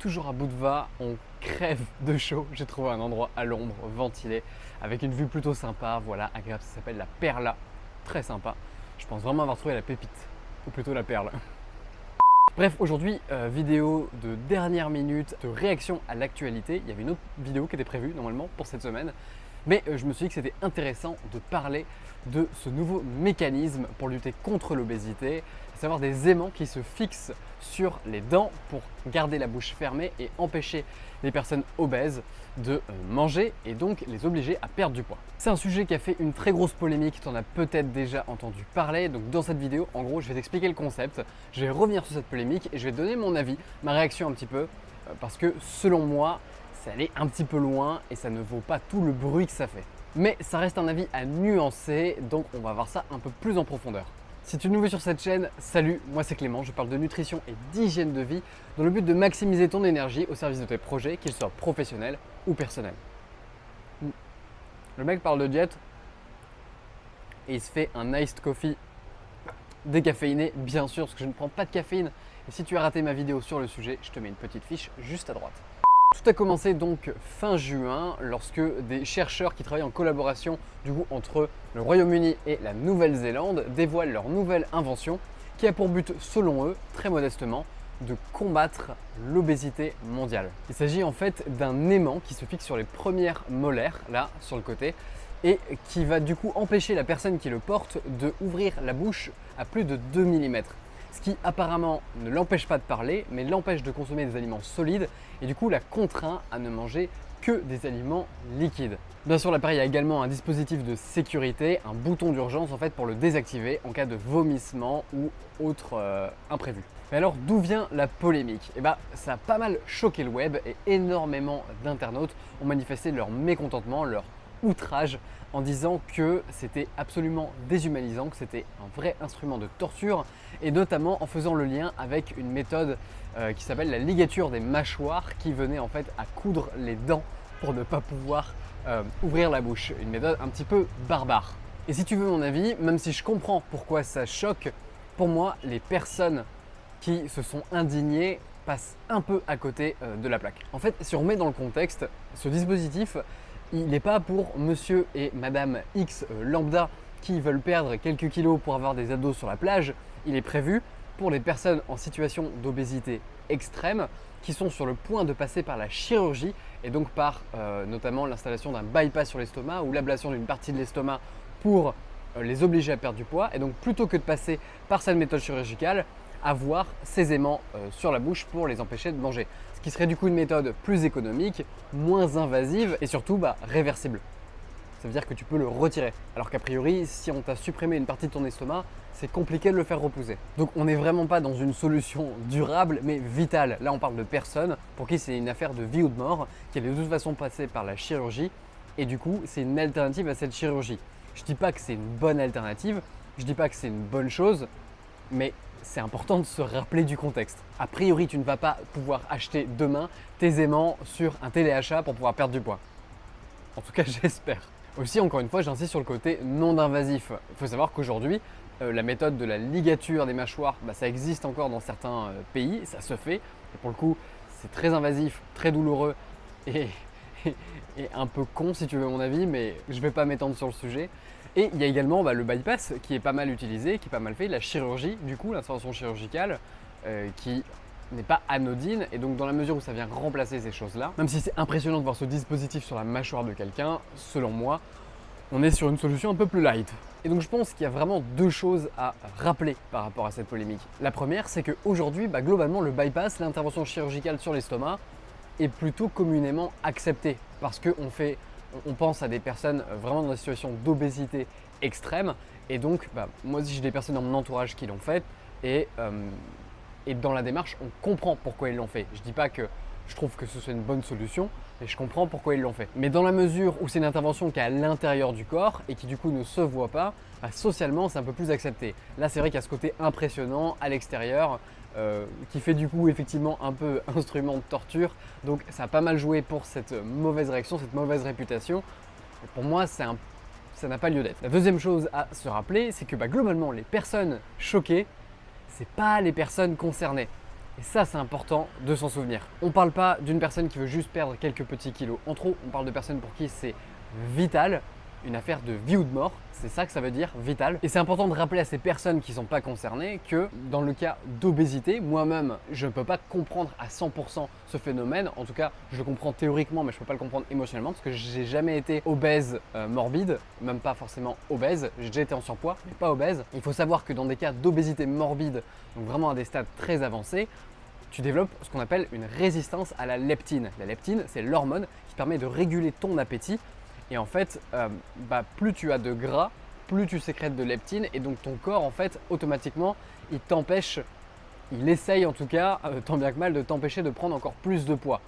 toujours à bout de va, on crève de chaud. J'ai trouvé un endroit à l'ombre, ventilé, avec une vue plutôt sympa, voilà, agréable. Ça s'appelle la Perla, très sympa. Je pense vraiment avoir trouvé la pépite, ou plutôt la perle. Bref, aujourd'hui, vidéo de dernière minute, de réaction à l'actualité. Il y avait une autre vidéo qui était prévue normalement pour cette semaine. Mais je me suis dit que c'était intéressant de parler de ce nouveau mécanisme pour lutter contre l'obésité, à savoir des aimants qui se fixent sur les dents pour garder la bouche fermée et empêcher les personnes obèses de manger et donc les obliger à perdre du poids. C'est un sujet qui a fait une très grosse polémique, tu en as peut-être déjà entendu parler. Donc dans cette vidéo, en gros, je vais t'expliquer le concept, je vais revenir sur cette polémique et je vais te donner mon avis, ma réaction un petit peu, parce que selon moi, c'est allé un petit peu loin et ça ne vaut pas tout le bruit que ça fait. Mais ça reste un avis à nuancer, donc on va voir ça un peu plus en profondeur. Si tu es nouveau sur cette chaîne, salut, moi c'est Clément, je parle de nutrition et d'hygiène de vie dans le but de maximiser ton énergie au service de tes projets, qu'ils soient professionnels ou personnels. Le mec parle de diète et il se fait un iced coffee décaféiné, bien sûr, parce que je ne prends pas de caféine. Et si tu as raté ma vidéo sur le sujet, je te mets une petite fiche juste à droite. Tout a commencé donc fin juin lorsque des chercheurs qui travaillent en collaboration du coup entre le Royaume-Uni et la Nouvelle-Zélande dévoilent leur nouvelle invention qui a pour but, selon eux, très modestement, de combattre l'obésité mondiale. Il s'agit en fait d'un aimant qui se fixe sur les premières molaires, là, sur le côté, et qui va du coup empêcher la personne qui le porte de ouvrir la bouche à plus de 2 mm. Ce qui apparemment ne l'empêche pas de parler, mais l'empêche de consommer des aliments solides et du coup la contraint à ne manger que des aliments liquides. Bien sûr, l'appareil a également un dispositif de sécurité, un bouton d'urgence en fait pour le désactiver en cas de vomissement ou autre imprévu. Mais alors d'où vient la polémique? Eh bien, ça a pas mal choqué le web et énormément d'internautes ont manifesté leur mécontentement, leur outrage en disant que c'était absolument déshumanisant, que c'était un vrai instrument de torture et notamment en faisant le lien avec une méthode qui s'appelle la ligature des mâchoires qui venait en fait à coudre les dents pour ne pas pouvoir ouvrir la bouche. Une méthode un petit peu barbare. Et si tu veux mon avis, même si je comprends pourquoi ça choque, pour moi les personnes qui se sont indignées passent un peu à côté de la plaque. En fait, si on remet dans le contexte, ce dispositif il n'est pas pour monsieur et madame X lambda qui veulent perdre quelques kilos pour avoir des abdos sur la plage. Il est prévu pour les personnes en situation d'obésité extrême qui sont sur le point de passer par la chirurgie et donc par notamment l'installation d'un bypass sur l'estomac ou l'ablation d'une partie de l'estomac pour les obliger à perdre du poids. Et donc plutôt que de passer par cette méthode chirurgicale, avoir ces aimants sur la bouche pour les empêcher de manger. Ce qui serait du coup une méthode plus économique, moins invasive et surtout réversible. Ça veut dire que tu peux le retirer. Alors qu'a priori, si on t'a supprimé une partie de ton estomac, c'est compliqué de le faire repousser. Donc on n'est vraiment pas dans une solution durable mais vitale. Là on parle de personnes pour qui c'est une affaire de vie ou de mort, qui est de toute façon passée par la chirurgie et du coup c'est une alternative à cette chirurgie. Je ne dis pas que c'est une bonne alternative, je ne dis pas que c'est une bonne chose, mais c'est important de se rappeler du contexte. A priori, tu ne vas pas pouvoir acheter demain tes aimants sur un téléachat pour pouvoir perdre du poids. En tout cas, j'espère. Aussi, encore une fois, j'insiste sur le côté non invasif. Il faut savoir qu'aujourd'hui, la méthode de la ligature des mâchoires, ça existe encore dans certains pays, ça se fait. Et pour le coup, c'est très invasif, très douloureux et un peu con si tu veux mon avis, mais je ne vais pas m'étendre sur le sujet. Et il y a également le bypass qui est pas mal utilisé, qui est pas mal fait, la chirurgie du coup, l'intervention chirurgicale qui n'est pas anodine et donc dans la mesure où ça vient remplacer ces choses-là, même si c'est impressionnant de voir ce dispositif sur la mâchoire de quelqu'un, selon moi, on est sur une solution un peu plus light. Et donc je pense qu'il y a vraiment deux choses à rappeler par rapport à cette polémique. La première, c'est qu'aujourd'hui, globalement, le bypass, l'intervention chirurgicale sur l'estomac, est plutôt communément accepté parce qu'on pense à des personnes vraiment dans des situations d'obésité extrême et donc moi aussi j'ai des personnes dans mon entourage qui l'ont fait et dans la démarche on comprend pourquoi ils l'ont fait. Je ne dis pas que je trouve que ce soit une bonne solution, mais je comprends pourquoi ils l'ont fait. Mais dans la mesure où c'est une intervention qui est à l'intérieur du corps et qui du coup ne se voit pas, socialement c'est un peu plus accepté. Là c'est vrai qu'il y a ce côté impressionnant à l'extérieur qui fait du coup effectivement un peu instrument de torture, donc ça a pas mal joué pour cette mauvaise réaction, cette mauvaise réputation. Et pour moi ça n'a pas lieu d'être. La deuxième chose à se rappeler, c'est que globalement les personnes choquées, c'est pas les personnes concernées. Et ça, c'est important de s'en souvenir. On ne parle pas d'une personne qui veut juste perdre quelques petits kilos en trop, on parle de personnes pour qui c'est vital, une affaire de vie ou de mort, c'est ça que ça veut dire, vital. Et c'est important de rappeler à ces personnes qui ne sont pas concernées que dans le cas d'obésité, moi-même, je ne peux pas comprendre à 100% ce phénomène. En tout cas, je le comprends théoriquement, mais je ne peux pas le comprendre émotionnellement parce que j'ai jamais été obèse morbide, même pas forcément obèse. J'ai déjà été en surpoids, mais pas obèse. Il faut savoir que dans des cas d'obésité morbide, donc vraiment à des stades très avancés, tu développes ce qu'on appelle une résistance à la leptine. La leptine, c'est l'hormone qui permet de réguler ton appétit. Et en fait, plus tu as de gras, plus tu sécrètes de leptine et donc ton corps, en fait, automatiquement, il t'empêche, il essaye en tout cas, tant bien que mal, de t'empêcher de prendre encore plus de poids.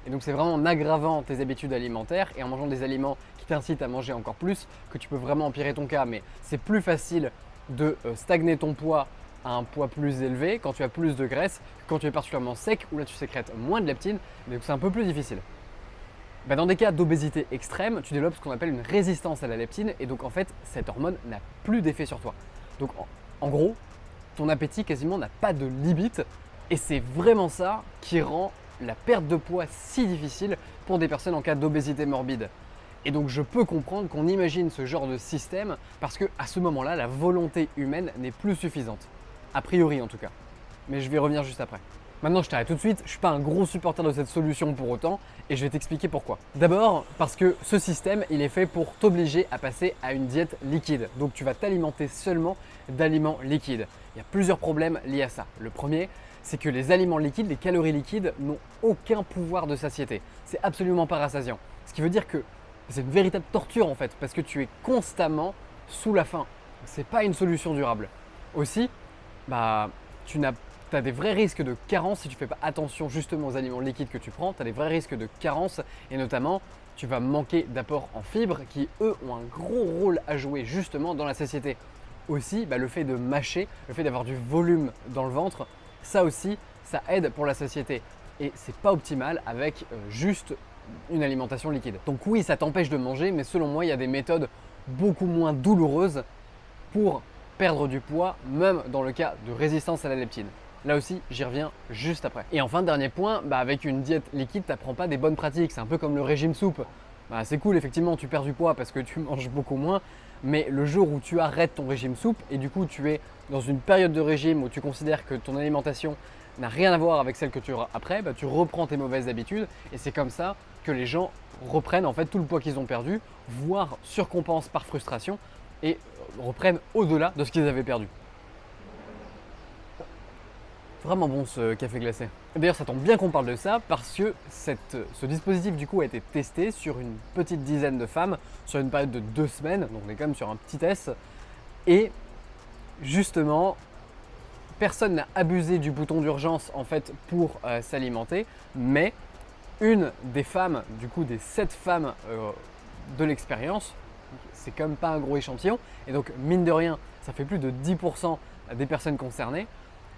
Et donc c'est vraiment en aggravant tes habitudes alimentaires et en mangeant des aliments qui t'incitent à manger encore plus que tu peux vraiment empirer ton cas. Mais c'est plus facile de stagner ton poids à un poids plus élevé quand tu as plus de graisse, quand tu es particulièrement sec où là tu sécrètes moins de leptine, donc c'est un peu plus difficile. Dans des cas d'obésité extrême, tu développes ce qu'on appelle une résistance à la leptine et donc en fait cette hormone n'a plus d'effet sur toi. Donc en gros, ton appétit quasiment n'a pas de limite et c'est vraiment ça qui rend la perte de poids si difficile pour des personnes en cas d'obésité morbide. Et donc je peux comprendre qu'on imagine ce genre de système parce que à ce moment-là, la volonté humaine n'est plus suffisante. A priori en tout cas. Mais je vais y revenir juste après. Maintenant, je t'arrête tout de suite, je ne suis pas un gros supporter de cette solution pour autant et je vais t'expliquer pourquoi. D'abord, parce que ce système, il est fait pour t'obliger à passer à une diète liquide. Donc tu vas t'alimenter seulement d'aliments liquides. Il y a plusieurs problèmes liés à ça. Le premier, c'est que les aliments liquides, les calories liquides n'ont aucun pouvoir de satiété. C'est absolument pas rassasiant. Ce qui veut dire que c'est une véritable torture en fait, parce que tu es constamment sous la faim. C'est pas une solution durable. Aussi, tu as des vrais risques de carence si tu ne fais pas attention justement aux aliments liquides que tu prends. Tu as des vrais risques de carence et notamment tu vas manquer d'apports en fibres qui eux ont un gros rôle à jouer justement dans la satiété. Aussi, le fait de mâcher, le fait d'avoir du volume dans le ventre, ça aussi, ça aide pour la satiété. Et c'est pas optimal avec juste une alimentation liquide. Donc oui, ça t'empêche de manger, mais selon moi, il y a des méthodes beaucoup moins douloureuses pour perdre du poids, même dans le cas de résistance à la leptine. Là aussi, j'y reviens juste après. Et enfin, dernier point, avec une diète liquide, tu n'apprends pas des bonnes pratiques. C'est un peu comme le régime soupe. C'est cool, effectivement, tu perds du poids parce que tu manges beaucoup moins. Mais le jour où tu arrêtes ton régime soupe et du coup tu es dans une période de régime où tu considères que ton alimentation n'a rien à voir avec celle que tu auras après, tu reprends tes mauvaises habitudes et c'est comme ça que les gens reprennent en fait tout le poids qu'ils ont perdu, voire surcompensent par frustration et reprennent au-delà de ce qu'ils avaient perdu. Vraiment bon ce café glacé. D'ailleurs ça tombe bien qu'on parle de ça parce que ce dispositif du coup a été testé sur une petite dizaine de femmes sur une période de 2 semaines, donc on est quand même sur un petit test. Et justement, personne n'a abusé du bouton d'urgence en fait pour s'alimenter, mais une des femmes, du coup des 7 femmes de l'expérience, c'est quand même pas un gros échantillon, et donc mine de rien, ça fait plus de 10% des personnes concernées,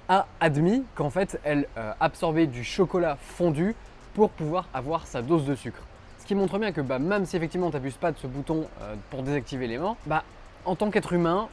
a admis qu'en fait elle absorbait du chocolat fondu pour pouvoir avoir sa dose de sucre. Ce qui montre bien que même si effectivement tu n'abuses pas de ce bouton pour désactiver l'aimant, en tant qu'être humain,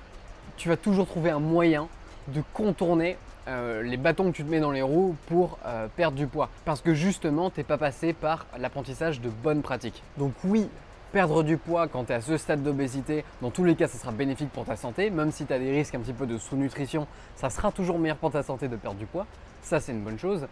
tu vas toujours trouver un moyen de contourner les bâtons que tu te mets dans les roues pour perdre du poids. Parce que justement, tu n'es pas passé par l'apprentissage de bonnes pratiques. Donc oui, perdre du poids quand tu es à ce stade d'obésité, dans tous les cas, ça sera bénéfique pour ta santé. Même si tu as des risques un petit peu de sous-nutrition, ça sera toujours meilleur pour ta santé de perdre du poids. Ça, c'est une bonne chose.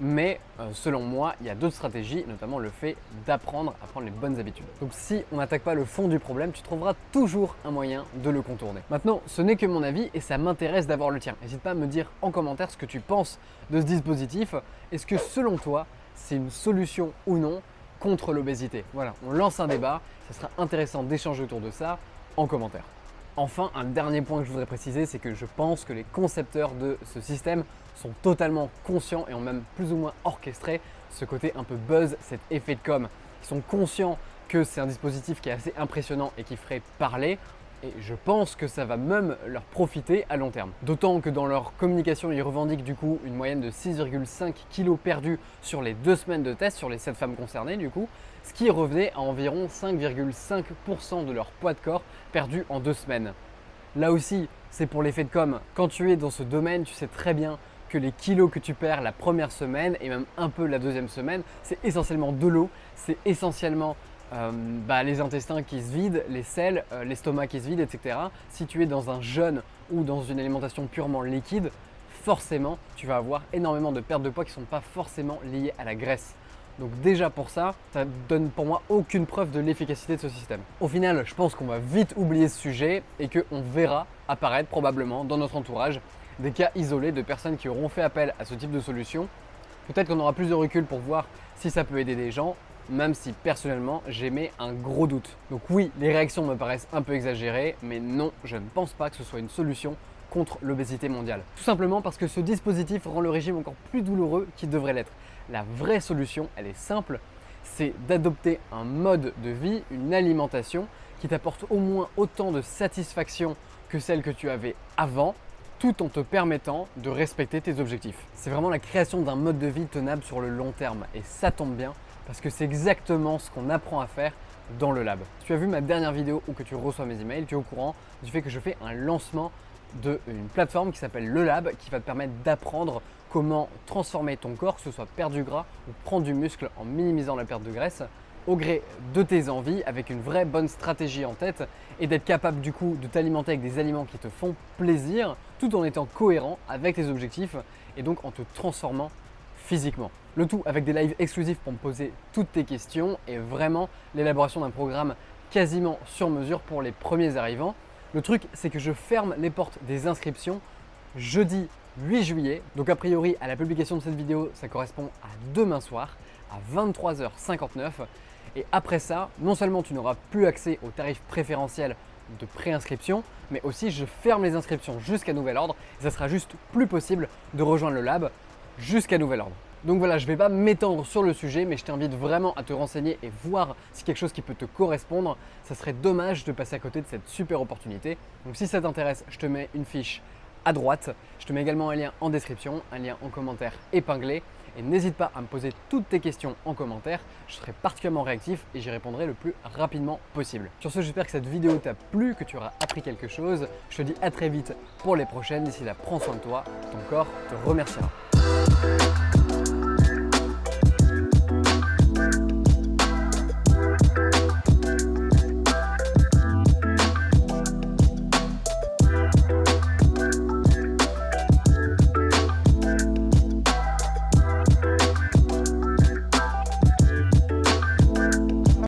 Mais selon moi, il y a d'autres stratégies, notamment le fait d'apprendre à prendre les bonnes habitudes. Donc si on n'attaque pas le fond du problème, tu trouveras toujours un moyen de le contourner. Maintenant, ce n'est que mon avis et ça m'intéresse d'avoir le tien. N'hésite pas à me dire en commentaire ce que tu penses de ce dispositif. Est-ce que selon toi, c'est une solution ou non contre l'obésité? Voilà, on lance un débat, ça sera intéressant d'échanger autour de ça en commentaire. Enfin, un dernier point que je voudrais préciser, c'est que je pense que les concepteurs de ce système sont totalement conscients et ont même plus ou moins orchestré ce côté un peu buzz, cet effet de com'. Ils sont conscients que c'est un dispositif qui est assez impressionnant et qui ferait parler. Et je pense que ça va même leur profiter à long terme. D'autant que dans leur communication, ils revendiquent du coup une moyenne de 6,5 kg perdus sur les 2 semaines de test, sur les 7 femmes concernées du coup, ce qui revenait à environ 5,5% de leur poids de corps perdu en 2 semaines. Là aussi, c'est pour l'effet de com'. Quand tu es dans ce domaine, tu sais très bien que les kilos que tu perds la première semaine et même un peu la deuxième semaine, c'est essentiellement de l'eau, c'est essentiellement les intestins qui se vident, les selles, l'estomac qui se vide, etc. Si tu es dans un jeûne ou dans une alimentation purement liquide, forcément, tu vas avoir énormément de pertes de poids qui ne sont pas forcément liées à la graisse. Donc déjà pour ça donne pour moi aucune preuve de l'efficacité de ce système. Au final, je pense qu'on va vite oublier ce sujet et qu'on verra apparaître probablement dans notre entourage des cas isolés de personnes qui auront fait appel à ce type de solution. Peut-être qu'on aura plus de recul pour voir si ça peut aider des gens, même si personnellement j'émets un gros doute. Donc oui, les réactions me paraissent un peu exagérées, mais non, je ne pense pas que ce soit une solution contre l'obésité mondiale. Tout simplement parce que ce dispositif rend le régime encore plus douloureux qu'il devrait l'être. La vraie solution, elle est simple, c'est d'adopter un mode de vie, une alimentation qui t'apporte au moins autant de satisfaction que celle que tu avais avant, tout en te permettant de respecter tes objectifs. C'est vraiment la création d'un mode de vie tenable sur le long terme et ça tombe bien parce que c'est exactement ce qu'on apprend à faire dans le lab. Si tu as vu ma dernière vidéo ou que tu reçois mes emails, tu es au courant du fait que je fais un lancement d'une plateforme qui s'appelle Le Lab qui va te permettre d'apprendre comment transformer ton corps, que ce soit perdre du gras ou prendre du muscle en minimisant la perte de graisse au gré de tes envies avec une vraie bonne stratégie en tête et d'être capable du coup de t'alimenter avec des aliments qui te font plaisir tout en étant cohérent avec tes objectifs et donc en te transformant physiquement. Le tout avec des lives exclusifs pour me poser toutes tes questions et vraiment l'élaboration d'un programme quasiment sur mesure pour les premiers arrivants. Le truc, c'est que je ferme les portes des inscriptions jeudi 8 juillet. Donc a priori, à la publication de cette vidéo, ça correspond à demain soir à 23h59. Et après ça, non seulement tu n'auras plus accès aux tarifs préférentiels de préinscription, mais aussi je ferme les inscriptions jusqu'à nouvel ordre. Et ça sera juste plus possible de rejoindre le lab jusqu'à nouvel ordre. Donc voilà, je ne vais pas m'étendre sur le sujet, mais je t'invite vraiment à te renseigner et voir si quelque chose qui peut te correspondre. Ça serait dommage de passer à côté de cette super opportunité. Donc si ça t'intéresse, je te mets une fiche à droite. Je te mets également un lien en description, un lien en commentaire épinglé. Et n'hésite pas à me poser toutes tes questions en commentaire. Je serai particulièrement réactif et j'y répondrai le plus rapidement possible. Sur ce, j'espère que cette vidéo t'a plu, que tu auras appris quelque chose. Je te dis à très vite pour les prochaines. D'ici là, prends soin de toi. Ton corps te remerciera.